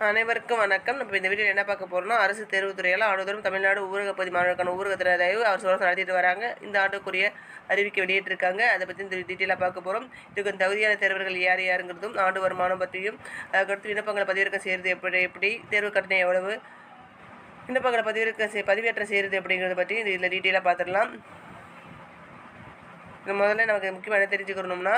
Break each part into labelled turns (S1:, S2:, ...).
S1: அனைவருக்கும் வணக்கம். நம்ம இந்த வீடியோவில் என்ன பார்க்க போகிறோம்னா, அரசு தேர்வுத்துறையால் ஆண்டுதோறும் தமிழ்நாடு ஊரக பகுதி மாணவர்களுக்கான ஊரக திறனாய்வு அவர் சொல்ல நடத்திட்டு வராங்க. இந்த ஆண்டுக்குரிய அறிவிக்கை வெளியிட்டிருக்காங்க. அதை பற்றி இந்த டீட்டெயிலாக பார்க்க போகிறோம். இதுக்கு தகுதியான தேர்வர்கள் யார் யாருங்கிறதும், ஆண்டு வருமானம் பற்றியும், அதுக்கடுத்து விண்ணப்பங்களை பதிவிறக்கம் செய்கிறது எப்படி தேர்வு கட்டணம் எவ்வளவு, விண்ணப்பங்களை பதிவேற்றம் செய்கிறது அப்படிங்கிறத பற்றி இதில் டீட்டெயிலாக பார்த்துடலாம். முதல்ல நமக்கு முக்கியமாக என்ன தெரிஞ்சுக்கணும்னா,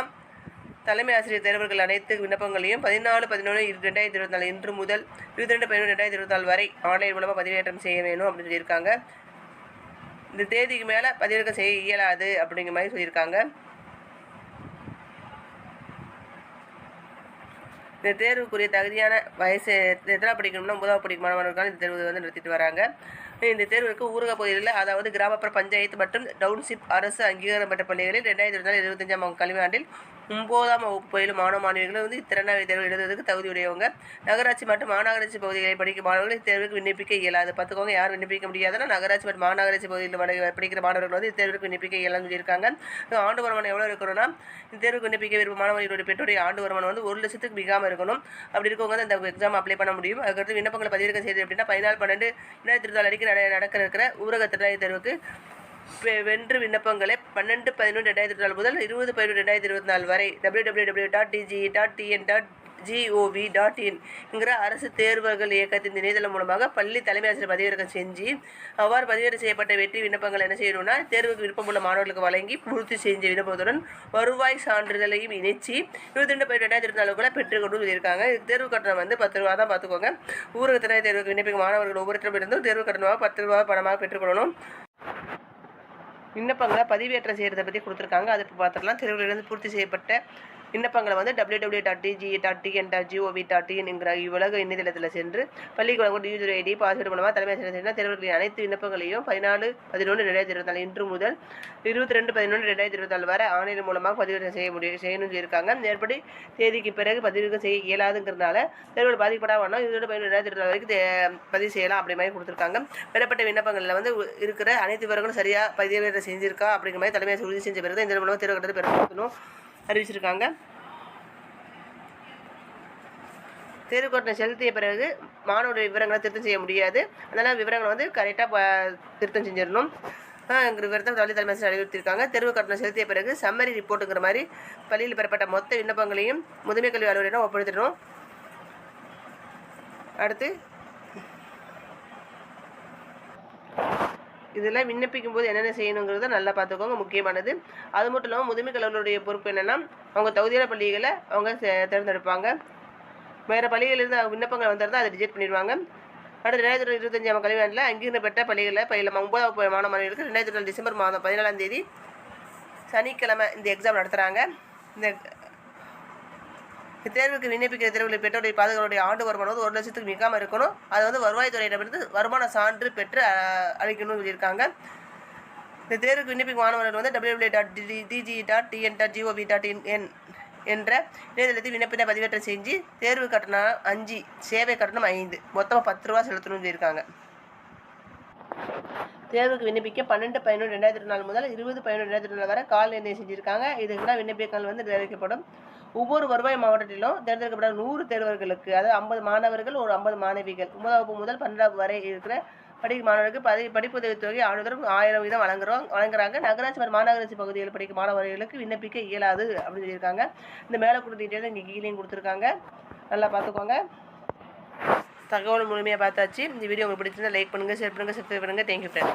S1: தலைமை ஆசிரியர் தேர்வர்கள் அனைத்து விண்ணப்பங்களையும் 14/11/2024 இன்று முதல் 22/11/2024 வரை ஆன்லைன் மூலமாக பதிவேற்றம் செய்ய வேணும் அப்படின்னு சொல்லியிருக்காங்க. இந்த தேதிக்கு மேலே பதிவிறக்கம் செய்ய இயலாது அப்படிங்கிற மாதிரி சொல்லியிருக்காங்க. இந்த தேர்வுக்குரிய தகுதியான வயசு எத்தனை படிக்கணும்னா 9வது படிக்கும் மாணவர்களுக்கான இந்த தேர்வு நடத்திட்டு வராங்க. இந்த தேர்வுக்கு ஊரக பகுதிகளில், அதாவது கிராமப்புற பஞ்சாயத்து மற்றும் டவுன்ஷிப் அரசு அங்கீகாரம் பெற்ற பள்ளிகளில் 2024-25ஆம் கல்வியாண்டில் 9ஆம் வகுப்பு பயிலும் மாணவ மாணவிகள் இத்திறனாய்வு தேர்வு எழுதுவதற்கு தகுதியுடையவங்க. நகராட்சி மற்றும் மாநகராட்சி பகுதிகளில் படிக்கும் மாணவர்கள் இத்தேர்வுக்கு விண்ணப்பிக்க இயலாது. பார்த்துக்கோங்க, யார் விண்ணப்பிக்க முடியாதுன்னா நகராட்சி மற்றும் மாநகராட்சி பகுதியில் படிக்கிற மாணவர்கள் இத்தேர்வுக்கு விண்ணப்பிக்க இயலாதுன்னு சொல்லியிருக்காங்க. ஆண்டு வருமானம் எவ்வளோ இருக்கணும்னா, இந்த தேர்வுக்கு விண்ணப்பிக்க விருப்ப மாணவர்களுடைய பெற்றோருடைய ஆண்டு வருமானம் 1 லட்சத்துக்கு மிகாமல் இருக்கணும். அப்படி இருக்கவங்க இந்த எக்ஸாம் அப்ளை பண்ண முடியும். அதுக்கடுத்து விண்ணப்பங்களை பதிவிறக்கம் செய்து அப்படின்னா 14/12/2024 அன்றைக்கு நடக்க இருக்கிற ஊரக திறனாய்வு தேர்வுக்கு வென்று விண்ணப்பங்களை 12/11/2024 முதல் 20/11/2024 வரை www.tge.tn.gov.in என்கிற அரசு தேர்வுகள் இயக்கத்தின் இணையதளம் மூலமாக பள்ளி தலைமை ஆசிரியர் பதிவிறக்கம் செஞ்சு, அவ்வாறு பதிவேற்றம் செய்யப்பட்ட வெற்றி விண்ணப்பங்கள் என்ன செய்யணும்னா, தேர்வுக்கு விருப்பமுள்ள மாணவர்களுக்கு வழங்கி பூர்த்தி செஞ்ச விண்ணப்பத்துடன் வருவாய் சான்றிதழையும் இணைச்சி 22/2024 பெற்றுக்கொண்டு சொல்லியிருக்காங்க. தேர்வு கட்டணம் 10 ரூபா தான். பார்த்துக்கோங்க, ஊரக திறனாய்வு தேர்வுக்கு விண்ணப்பிக்கும் மாணவர்கள் ஒவ்வொருத்தரிடமும் தேர்வு கட்டணமாக 10 ரூபா பணமாக பெற்றுக்கொள்ளணும். விண்ணப்பங்களை பதிவேற்றம் செய்கிறத பற்றி கொடுத்துருக்காங்க. அது இப்போ பார்த்துக்கலாம். தேர்வுகளிலிருந்து பூர்த்தி செய்யப்பட்ட விண்ணப்பங்களை www.tgen.gov.in என்கிற இவ்வுலக இணையதளத்தில் சென்று பள்ளிக்கு வழங்கும் யூசர் ஐடி பாஸ்வேர்டு மூலமாக தலைமை ஆசிரியர் தேர்வுகளின் அனைத்து விண்ணப்பங்களையும் 14/11/2024 இன்று முதல் 22/11/2024 வரை ஆன்லைன் மூலமாக பதிவேற்றம் செய்யணும்னு சொல்லியிருக்காங்க. மேற்படி தேதிக்கு பிறகு பதிவிறக்கம் செய்ய இயலாதுங்கிறதுனால தேர்வுகள் பாதிக்கப்படாமல் 22/11/2024 வரைக்கும் பதிவு செய்யலாம் அப்படி மாதிரி கொடுத்துருக்காங்க. பெறப்பட்ட விண்ணப்பங்களில் இருக்கிற அனைத்து விவரங்களும் சரியாக பதிவேற்றம் செஞ்சிருக்கா அப்படிங்கிற மாதிரி தலைமை ஆசிரியர் உறுதி செஞ்ச பிறகு இந்த மூலமாக தேர்வு கட்டணத்தை பெறணும் அறிவிச்சிருக்காங்க. தேர்வு கட்டணம் செலுத்திய பிறகு மாணவருடைய விவரங்களை திருத்தம் செய்ய முடியாது. அதனால் விவரங்களை கரெக்டாக திருத்தம் செஞ்சிடணும். விவரத்தை தலைமை ஆசிரியர் அறிவுறுத்தியிருக்காங்க. தேர்வு கட்டணம் செலுத்திய பிறகு சம்மரி ரிப்போர்ட்டுங்கிற மாதிரி பள்ளியில் பெறப்பட்ட மொத்த விண்ணப்பங்களையும் முதுமை கல்வி அலுவலரிடம் ஒப்படைத்திடணும். அடுத்து இதெல்லாம் விண்ணப்பிக்கும் போது என்னென்ன செய்யணுங்கிறத நல்லா பார்த்துக்கோங்க, முக்கியமானது. அது மட்டும் இல்லாமல் முதுமை கல்வியாளருடைய பொறுப்பு என்னென்னா, அவங்க தகுதியான பள்ளிகளை அவங்க தேர்ந்தெடுப்பாங்க. வேறு பள்ளிகளிலிருந்து விண்ணப்பங்கள் வந்திருந்தால் அதை ரிஜெக்ட் பண்ணிடுவாங்க. அடுத்து 2025ஆம் கல்வியாண்டில் அங்கீகாரம் பெற்ற பள்ளிகளில் 9வது மாணவ மாணவிகளுக்கு 2024 டிசம்பர் மாதம் 14ஆம் தேதி சனிக்கிழமை இந்த எக்ஸாம் நடத்துகிறாங்க. இந்த தேர்வுக்கு விண்ணப்பிக்கிற தேர்வுகளை பெற்றோருடைய பாதுகாப்புடைய ஆண்டு வருமானம் 1 லட்சத்துக்கு மிகாமல் இருக்கணும். அது வருவாய்த்துறையிடமிருந்து வருமான சான்று பெற்று அளிக்கணும்னு சொல்லியிருக்காங்க. இந்த தேர்வுக்கு விண்ணப்பிக்கும் மாணவர்கள் www.tge.tn.gov.in என்ற இணையதளத்தில் விண்ணப்பத்தை பதிவேற்றம் செஞ்சு தேர்வு கட்டணம் 5, சேவை கட்டணம் 5, மொத்தமாக 10 ரூபா செலுத்தணும்னு சொல்லியிருக்காங்க. தேர்வுக்கு விண்ணப்பிக்க 12/11/2024 முதல் 20/11/2024 வரை கால நிர்ணயம் செஞ்சுருக்காங்க. இதுக்கெல்லாம் விண்ணப்பிக்கங்கள் நிறைவேற்றப்படும். ஒவ்வொரு வருவாய் மாவட்டத்திலும் தேர்ந்தெடுக்கப்பட்ட 100 தேர்வர்களுக்கு, அதாவது 50 மாணவர்கள், ஒரு 50 மாணவிகள் 9ஆம் வகுப்பு முதல் 12ஆம் வரை இருக்கிற படிக்கும் மாணவர்களுக்கு படிப்புதவி தொகை ஆண்டுதோறும் 1000 வீதம் வழங்குறாங்க. நகராட்சி மற்றும் மாநகராட்சி பகுதிகளில் படிக்கும் மாணவர்களுக்கு விண்ணப்பிக்க இயலாது அப்படின்னு சொல்லியிருக்காங்க. இந்த மேலே கொடுத்த டீட்டெயில் இங்கே கீழேயும் கொடுத்துருக்காங்க, நல்லா பார்த்துக்கோங்க. தகவல் முழுமையாக பார்த்தாச்சு. இந்த வீடியோ உங்களுக்கு பிடிச்சிருந்தா லைக் பண்ணுங்கள், ஷேர் பண்ணுங்கள், சப்ஸ்கிரைப் பண்ணுங்கள். Thank you friend.